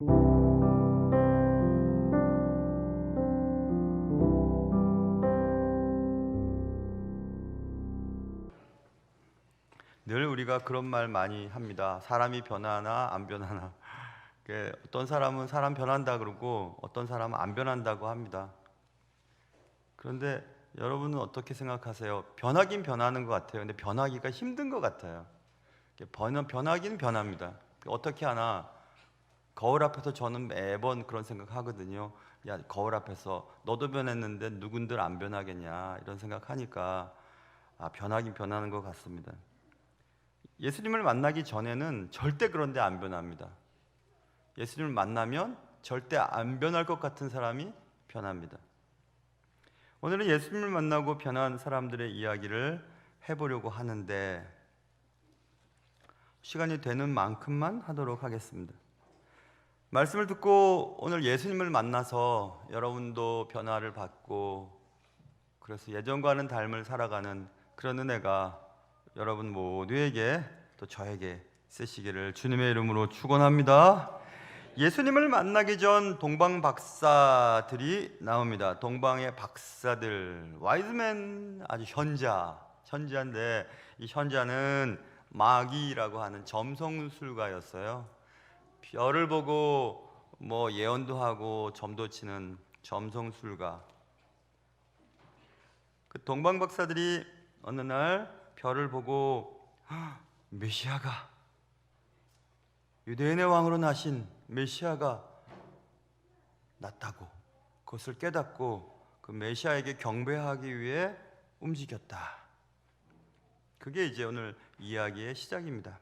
늘 우리가 그런 말 많이 합니다. 사람이 변하나 안 변하나. 어떤 사람은 사람 변한다 그러고 어떤 사람은 안 변한다고 합니다. 그런데 여러분은 어떻게 생각하세요? 변하긴 변하는 것 같아요. 근데 변하기가 힘든 것 같아요. 변하긴 변합니다. 어떻게 하나? 거울 앞에서 저는 매번 그런 생각하거든요. 야, 거울 앞에서 너도 변했는데 누군들 안 변하겠냐 이런 생각하니까 변하긴 변하는 것 같습니다. 예수님을 만나기 전에는 절대 그런데 안 변합니다. 예수님을 만나면 절대 안 변할 것 같은 사람이 변합니다. 오늘은 예수님을 만나고 변한 사람들의 이야기를 해보려고 하는데 시간이 되는 만큼만 하도록 하겠습니다. 말씀을 듣고 오늘 예수님을 만나서 여러분도 변화를 받고 그래서 예전과는 닮을 살아가는 그런 은혜가 여러분 모두에게 또 저에게 있으시기를 주님의 이름으로 축원합니다. 예수님을 만나기 전 동방 박사들이 나옵니다. 동방의 박사들, 와이즈맨, 아주 현자인데 이 현자는 마귀라고 하는 점성술가였어요. 별을 보고 뭐 예언도 하고 점도 치는 점성술가. 그 동방 박사들이 어느 날 별을 보고 메시아가, 유대인의 왕으로 나신 메시아가 났다고, 그것을 깨닫고 그 메시아에게 경배하기 위해 움직였다. 그게 이제 오늘 이야기의 시작입니다.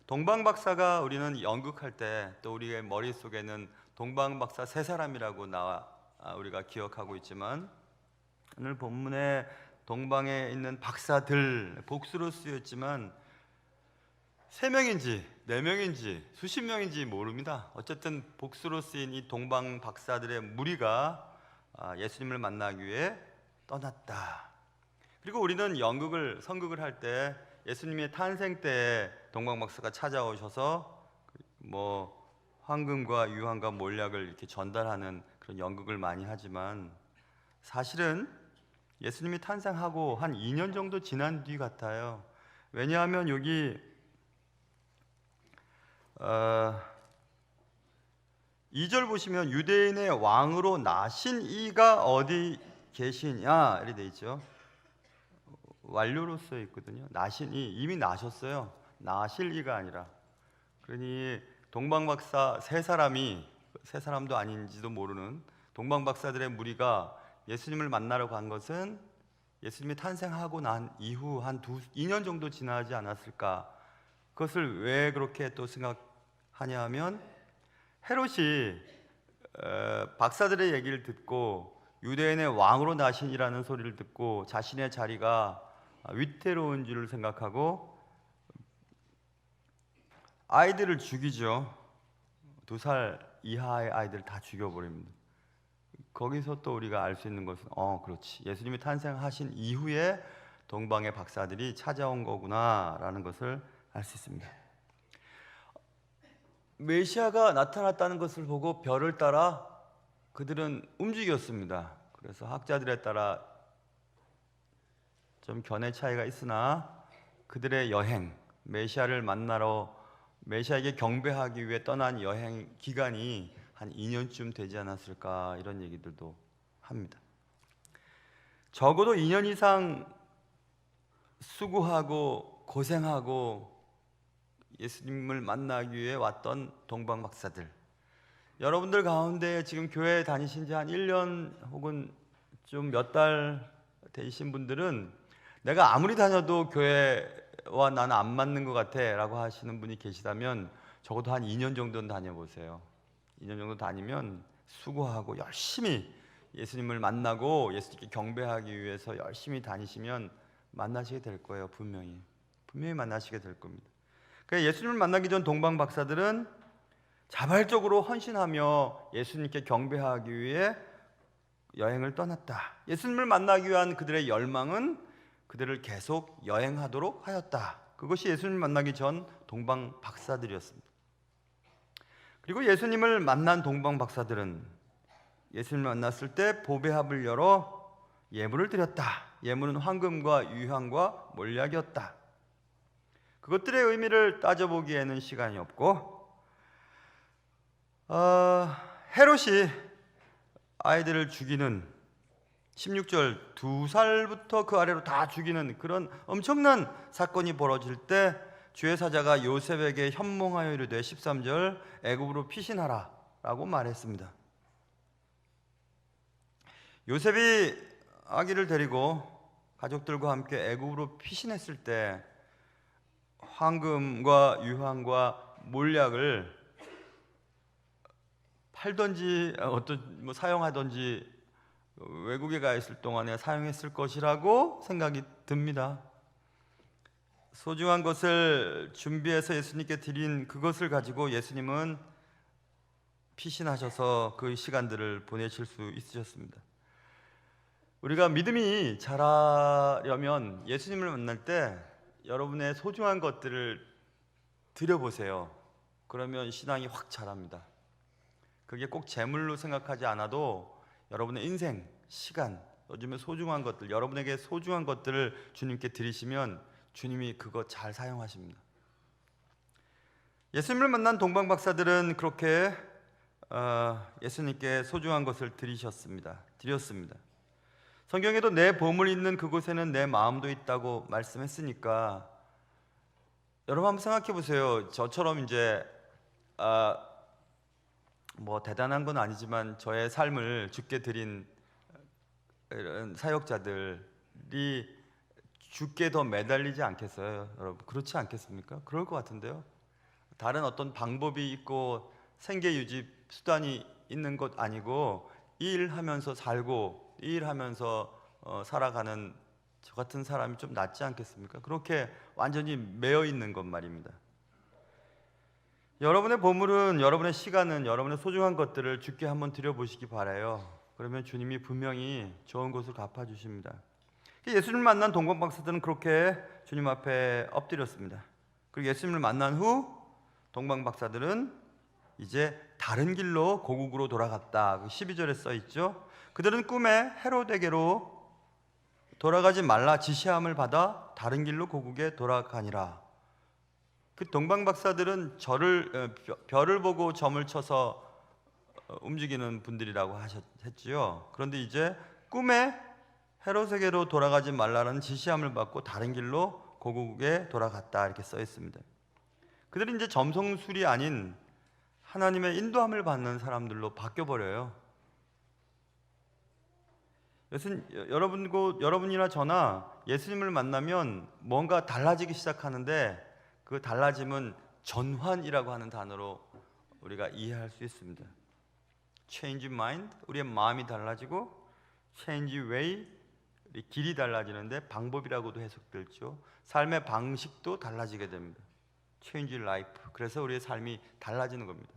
동방 박사가 우리는 연극할 때 또 우리의 머릿속에는 동방 박사 세 사람이라고 우리가 기억하고 있지만 오늘 본문에 동방에 있는 박사들 복수로 쓰였지만 3명인지 4명인지 수십 명인지 모릅니다. 어쨌든 복수로 쓰인 이 동방 박사들의 무리가 예수님을 만나기 위해 떠났다. 그리고 우리는 선극을 할 때 예수님의 탄생 때 동방 박사가 찾아오셔서 뭐 황금과 유황과 몰약을 이렇게 전달하는 그런 연극을 많이 하지만 사실은 예수님이 탄생하고 한 2년 정도 지난 뒤 같아요. 왜냐하면 여기 2절 보시면 유대인의 왕으로 나신 이가 어디 계시냐 이렇게 돼 있죠. 완료로 써 있거든요. 나신 이, 이미 나셨어요. 나실 이가 아니라. 그러니 동방박사 세 사람도 아닌지도 모르는 동방박사들의 무리가 예수님을 만나러 간 것은 예수님이 탄생하고 난 이후 한 2년 정도 지나지 않았을까. 그것을 왜 그렇게 또 생각하냐 하면 헤롯이 박사들의 얘기를 듣고 유대인의 왕으로 나신이라는 소리를 듣고 자신의 자리가 위태로운 줄을 생각하고 아이들을 죽이죠. 2살 이하의 아이들 다 죽여버립니다. 거기서 또 우리가 알 수 있는 것은 그렇지, 예수님이 탄생하신 이후에 동방의 박사들이 찾아온 거구나라는 것을 알 수 있습니다. 메시아가 나타났다는 것을 보고 별을 따라 그들은 움직였습니다. 그래서 학자들에 따라 좀 견해 차이가 있으나 그들의 여행, 메시아를 만나러 메시아에게 경배하기 위해 떠난 여행 기간이 한 2년쯤 되지 않았을까 이런 얘기들도 합니다. 적어도 2년 이상 수고하고 고생하고 예수님을 만나기 위해 왔던 동방 박사들, 여러분들 가운데 지금 교회 다니신 지 한 1년 혹은 좀 몇 달 되신 분들은 내가 아무리 다녀도 교회와 나는 안 맞는 것 같아 라고 하시는 분이 계시다면 적어도 한 2년 정도는 다녀보세요. 2년 정도 다니면 수고하고 열심히 예수님을 만나고 예수님께 경배하기 위해서 열심히 다니시면 만나시게 될 거예요. 분명히 만나시게 될 겁니다. 그러니까 예수님을 만나기 전 동방 박사들은 자발적으로 헌신하며 예수님께 경배하기 위해 여행을 떠났다. 예수님을 만나기 위한 그들의 열망은 그들을 계속 여행하도록 하였다. 그것이 예수님을 만나기 전 동방 박사들이었습니다. 그리고 예수님을 만난 동방 박사들은 예수님을 만났을 때 보배합을 열어 예물을 드렸다. 예물은 황금과 유향과 몰약이었다. 그것들의 의미를 따져보기에는 시간이 없고 헤롯이 아이들을 죽이는 16절 2살부터 그 아래로 다 죽이는 그런 엄청난 사건이 벌어질 때 주의 사자가 요셉에게 현몽하여 이르되 13절 애굽으로 피신하라 라고 말했습니다. 요셉이 아기를 데리고 가족들과 함께 애굽으로 피신했을 때 황금과 유황과 몰약을 팔던지 사용하던지 외국에 가 있을 동안에 사용했을 것이라고 생각이 듭니다. 소중한 것을 준비해서 예수님께 드린 그것을 가지고 예수님은 피신하셔서 그 시간들을 보내실 수 있으셨습니다. 우리가 믿음이 자라려면 예수님을 만날 때 여러분의 소중한 것들을 드려보세요. 그러면 신앙이 확 자랍니다. 그게 꼭 재물로 생각하지 않아도 여러분의 인생, 시간, 요즘에 소중한 것들, 여러분에게 소중한 것들을 주님께 드리시면 주님이 그거 잘 사용하십니다. 예수님을 만난 동방 박사들은 그렇게 예수님께 소중한 것을 드렸습니다. 성경에도 내 보물이 있는 그곳에는 내 마음도 있다고 말씀했으니까 여러분 한번 생각해 보세요. 저처럼 이제 대단한 건 아니지만 저의 삶을 주께 드린 이런 사역자들이 주께 더 매달리지 않겠어요? 여러분 그렇지 않겠습니까? 그럴 것 같은데요. 다른 어떤 방법이 있고 생계 유지 수단이 있는 것 아니고 일하면서 살고 일하면서 살아가는 저 같은 사람이 좀 낫지 않겠습니까? 그렇게 완전히 매여 있는 것 말입니다. 여러분의 보물은, 여러분의 시간은, 여러분의 소중한 것들을 주께 한번 드려보시기 바라요. 그러면 주님이 분명히 좋은 것을 갚아주십니다. 예수님을 만난 동방 박사들은 그렇게 주님 앞에 엎드렸습니다. 그리고 예수님을 만난 후 동방 박사들은 이제 다른 길로 고국으로 돌아갔다. 12절에 써 있죠. 그들은 꿈에 헤롯에게로 돌아가지 말라 지시함을 받아 다른 길로 고국에 돌아가니라. 그 동방 박사들은 별을 보고 점을 쳐서 움직이는 분들이라고 했지요. 그런데 이제 꿈에 헤롯에게로 돌아가지 말라는 지시함을 받고 다른 길로 고국에 돌아갔다 이렇게 써 있습니다. 그들은 이제 점성술이 아닌 하나님의 인도함을 받는 사람들로 바뀌어 버려요. 여러분이나 저나 예수님을 만나면 뭔가 달라지기 시작하는데 그 달라짐은 전환이라고 하는 단어로 우리가 이해할 수 있습니다. Change mind, 우리의 마음이 달라지고 Change way, 길이 달라지는데 방법이라고도 해석되죠. 삶의 방식도 달라지게 됩니다. Change life, 그래서 우리의 삶이 달라지는 겁니다.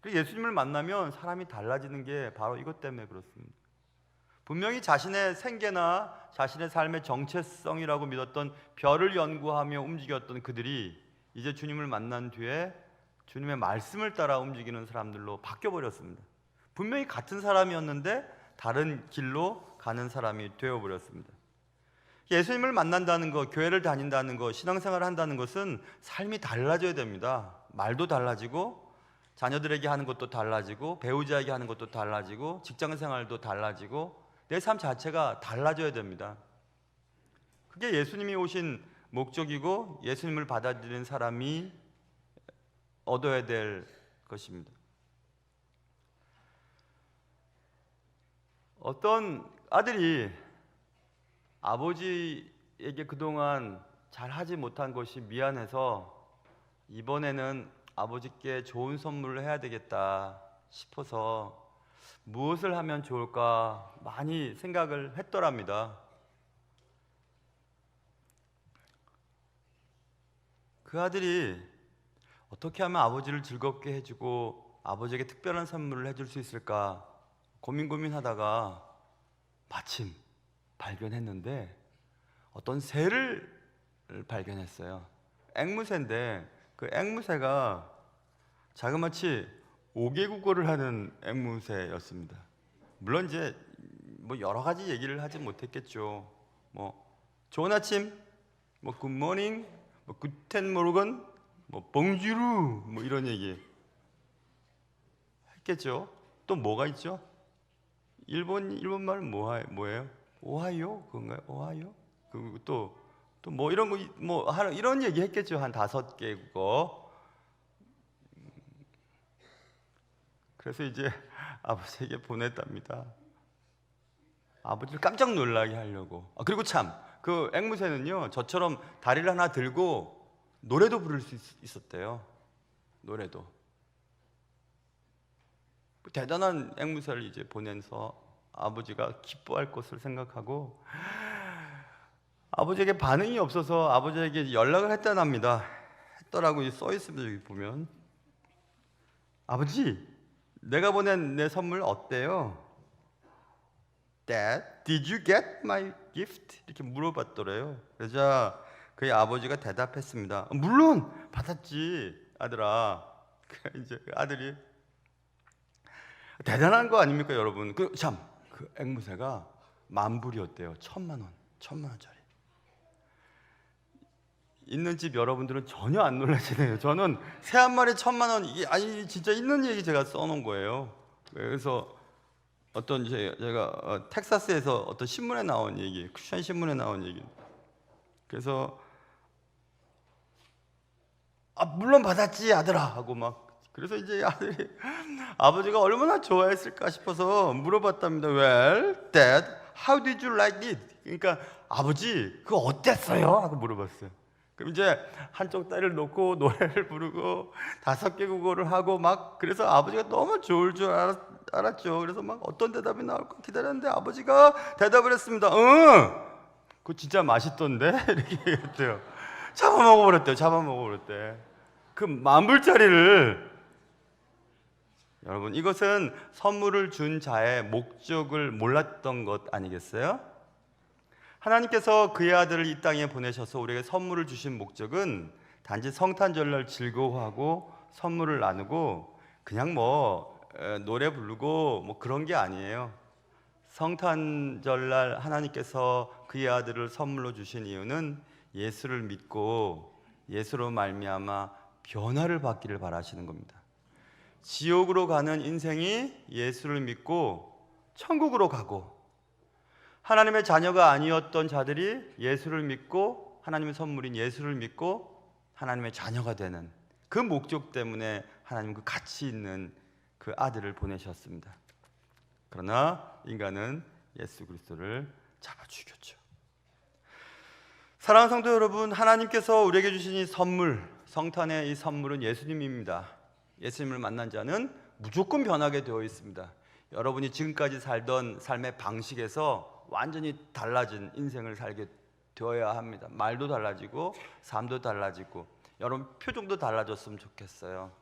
그리고 예수님을 만나면 사람이 달라지는 게 바로 이것 때문에 그렇습니다. 분명히 자신의 생계나 자신의 삶의 정체성이라고 믿었던 별을 연구하며 움직였던 그들이 이제 주님을 만난 뒤에 주님의 말씀을 따라 움직이는 사람들로 바뀌어버렸습니다. 분명히 같은 사람이었는데 다른 길로 가는 사람이 되어버렸습니다. 예수님을 만난다는 것, 교회를 다닌다는 것, 신앙생활을 한다는 것은 삶이 달라져야 됩니다. 말도 달라지고 자녀들에게 하는 것도 달라지고 배우자에게 하는 것도 달라지고 직장생활도 달라지고 내 삶 자체가 달라져야 됩니다. 그게 예수님이 오신 목적이고 예수님을 받아들이는 사람이 얻어야 될 것입니다. 어떤 아들이 아버지에게 그동안 잘하지 못한 것이 미안해서 이번에는 아버지께 좋은 선물을 해야 되겠다 싶어서 무엇을 하면 좋을까 많이 생각을 했더랍니다. 그 아들이 어떻게 하면 아버지를 즐겁게 해주고 아버지에게 특별한 선물을 해줄 수 있을까 고민하다가 마침 발견했는데 어떤 새를 발견했어요. 앵무새인데 그 앵무새가 자그마치 5개국어를 하는 앵무새였습니다. 물론 이제 뭐 여러 가지 얘기를 하지 못했겠죠. 뭐 좋은 아침, 뭐 굿모닝, 뭐 구텐 모르건, 뭐 봉주루, 뭐 이런 얘기 했겠죠. 또 뭐가 있죠? 일본말은 뭐예요? 오하이오 그건가요? 오하이오? 그리고 또 뭐 이런 거 뭐 이런 얘기 했겠죠. 한 5개 국어. 그래서 이제 아버지에게 보냈답니다. 아버지를 깜짝 놀라게 하려고. 그리고 참 그 앵무새는요, 저처럼 다리를 하나 들고 노래도 부를 수 있었대요. 노래도. 대단한 앵무새를 이제 보내서 아버지가 기뻐할 것을 생각하고, 아버지에게 반응이 없어서 아버지에게 연락을 했더라고 써 있습니다. 여기 보면, 아버지, 내가 보낸 내 선물 어때요? Dad, did you get my gift? 이렇게 물어봤더래요. 그러자 그의 아버지가 대답했습니다. 물론 받았지, 아들아. 이제 아들이 대단한 거 아닙니까, 여러분? 그 앵무새가 10,000불이었대요. 1,000,000원짜리. 있는 집 여러분들은 전혀 안 놀라시네요. 저는 새 한 마리 1,000,000원, 이게 진짜 있는 얘기 제가 써놓은 거예요. 그래서 어떤 제가 텍사스에서 어떤 신문에 나온 얘기, 크리스천 신문에 나온 얘기. 그래서 물론 받았지 아들아 하고 막, 그래서 이제 아들이 아버지가 얼마나 좋아했을까 싶어서 물어봤답니다. Well, Dad, how did you like it? 그러니까 아버지 그거 어땠어요? 하고 물어봤어요. 그럼 이제 한쪽 다리를 놓고 노래를 부르고 5개 국어를 하고 막, 그래서 아버지가 너무 좋을 줄 알았죠. 그래서 막 어떤 대답이 나올까 기다렸는데 아버지가 대답을 했습니다. 그거 진짜 맛있던데? 이렇게 얘기했대요. 잡아먹어버렸대. 그 10,000불짜리를. 여러분, 이것은 선물을 준 자의 목적을 몰랐던 것 아니겠어요? 하나님께서 그의 아들을 이 땅에 보내셔서 우리에게 선물을 주신 목적은 단지 성탄절날 즐거워하고 선물을 나누고 그냥 뭐 노래 부르고 뭐 그런 게 아니에요. 성탄절날 하나님께서 그의 아들을 선물로 주신 이유는 예수를 믿고 예수로 말미암아 변화를 받기를 바라시는 겁니다. 지옥으로 가는 인생이 예수를 믿고 천국으로 가고, 하나님의 자녀가 아니었던 자들이 예수를 믿고 하나님의 선물인 예수를 믿고 하나님의 자녀가 되는 그 목적 때문에 하나님 그 가치 있는 그 아들을 보내셨습니다. 그러나 인간은 예수 그리스도를 잡아 죽였죠. 사랑하는 성도 여러분, 하나님께서 우리에게 주신 이 선물, 성탄의 이 선물은 예수님입니다. 예수님을 만난 자는 무조건 변하게 되어 있습니다. 여러분이 지금까지 살던 삶의 방식에서 완전히 달라진 인생을 살게 되어야 합니다. 말도 달라지고 삶도 달라지고 여러분 표정도 달라졌으면 좋겠어요.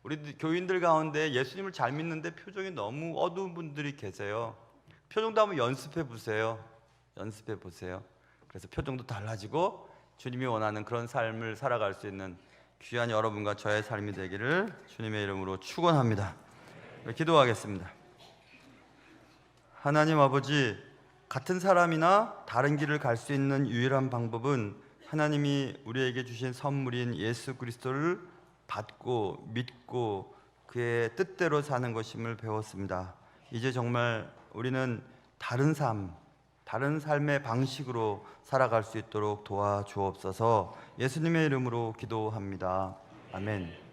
우리 교인들 가운데 예수님을 잘 믿는데 표정이 너무 어두운 분들이 계세요. 표정도 한번 연습해 보세요. 그래서 표정도 달라지고 주님이 원하는 그런 삶을 살아갈 수 있는 귀한 여러분과 저의 삶이 되기를 주님의 이름으로 축원합니다. 기도하겠습니다. 하나님 아버지, 같은 사람이나 다른 길을 갈 수 있는 유일한 방법은 하나님이 우리에게 주신 선물인 예수 그리스도를 받고 믿고 그의 뜻대로 사는 것임을 배웠습니다. 이제 정말 우리는 다른 삶의 방식으로 살아갈 수 있도록 도와주옵소서. 예수님의 이름으로 기도합니다. 아멘.